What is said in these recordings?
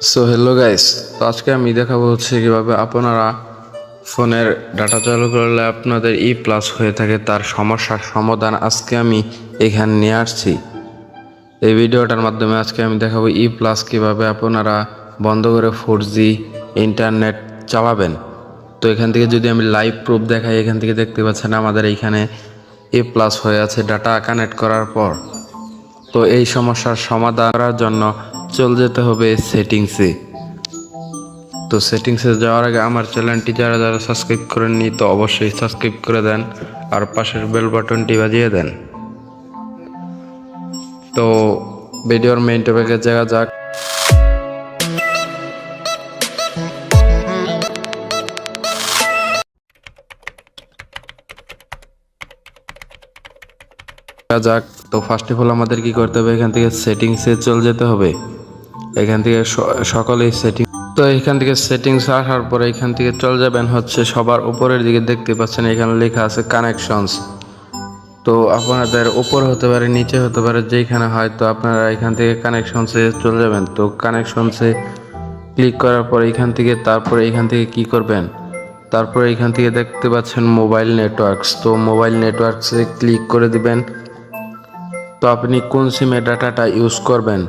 So hello guys, তো আজকে আমি দেখাবো হচ্ছে কিভাবে আপনারা ফোনের ডাটা চালু করলে আপনাদের প্লাস হয়ে থাকে তার সমস্যার সমাধান আজকে আমি এখানে নিয়ে আসছি। এই ভিডিওটার মাধ্যমে আজকে আমি দেখাবো প্লাস কিভাবে আপনারা বন্ধ করে 4G ইন্টারনেট চালাবেন। তো এখান থেকে যদি আমি লাইভ প্রুফ দেখাই, এখান থেকে দেখতে পাচ্ছেন আমাদের এইখানে প্লাস হয়ে আছে ডাটা কানেক্ট করার পর। তো এই সমস্যার সমাধান করার জন্য চলে যেতে হবে সেটিংসে। তো সেটিংসে যাওয়ার আগে আমার চ্যানেলটি যারা যারা সাবস্ক্রাইব করেননি তো অবশ্যই সাবস্ক্রাইব করে দেন আর পাশের বেল বাটনটি বাজিয়ে দেন। তো ভিডিওর মেইন টপিকে যাওয়া যাক। তো ফার্স্ট অফ অল আমাদের কি করতে হবে, এখান থেকে সেটিংসে চলে যেতে হবে। এখান থেকে সকলেই সেটিং, তো এখান থেকে সেটিংস আসার পরে এখান থেকে চলে যাবেন হচ্ছে সবার উপরের দিকে দেখতে পাচ্ছেন এখানে লেখা আছে কানেকশনস। তো আপনাদের উপর হতে পারে নিচে হতে পারে, যেখানে হয় তো আপনারা এখান থেকে কানেকশনসে চলে যাবেন। তো কানেকশনসে ক্লিক করার পর এখান থেকে তারপরে এখান থেকে কি করবেন, তারপরে এখান থেকে দেখতে পাচ্ছেন মোবাইল নেটওয়ার্কস। তো মোবাইল নেটওয়ার্কসে ক্লিক করে দিবেন। তো আপনি কোন সিমে ডাটাটা ইউজ করবেন,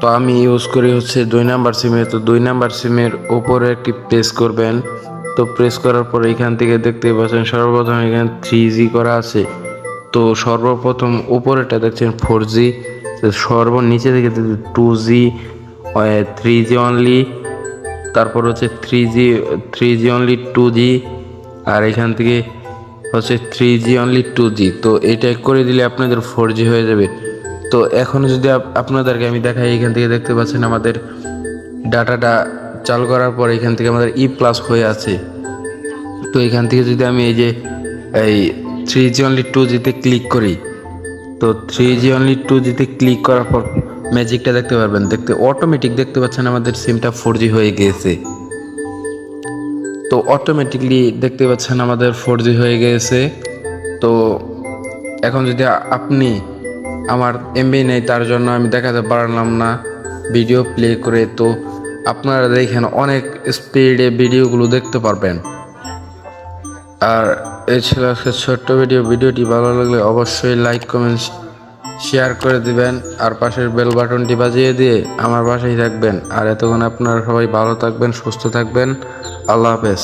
তো আমি ইউজ করি হচ্ছে 2 নাম্বার সিমে। তো 2 নাম্বার সিমের উপরে একটি প্রেস করবেন। তো প্রেস করার পর এখান থেকে দেখতে পাচ্ছেন সর্বপ্রথম এখানে 3G করা আছে। তো সর্বপ্রথম উপরেটা দেখছেন 4G, নিচে থেকে 2G, 3G অনলি, তারপর হচ্ছে 3G অনলি 2G, আর এখান থেকে হচ্ছে 3G অনলি 2G। তো এটা করে দিলে আপনাদের 4G হয়ে যাবে। তো এখন যদি আপনাদেরকে আমি দেখাই, এখান থেকে দেখতে পাচ্ছেন আমাদের ডাটাটা চালু করার পর এখান থেকে আমাদের প্লাস হয়ে আছে। তো এখান থেকে যদি আমি এই 3G অনলি 2Gতে ক্লিক করি, তো 3G অনলি 2Gতে ক্লিক করার পর ম্যাজিকটা দেখতে পারবেন, অটোমেটিক দেখতে পাচ্ছেন আমাদের সিমটা 4G হয়ে গিয়েছে। তো অটোমেটিকলি দেখতে পাচ্ছেন আমাদের 4G হয়ে গিয়েছে। তো এখন যদি আপনি, আমার এমবি নেই তার জন্য আমি দেখাতে পারলাম না ভিডিও প্লে করে, তো আপনারা দেখেন অনেক স্পিডে ভিডিওগুলো দেখতে পারবেন। আর এই ছিল আজকে ছোট্ট ভিডিওটি ভালো লাগলে অবশ্যই লাইক কমেন্ট শেয়ার করে দিবেন আর পাশের বেল বাটনটি বাজিয়ে দিয়ে আমার পাশেই থাকবেন। আর এতক্ষণ আপনারা সবাই ভালো থাকবেন, সুস্থ থাকবেন। আল্লাহ হাফেজ।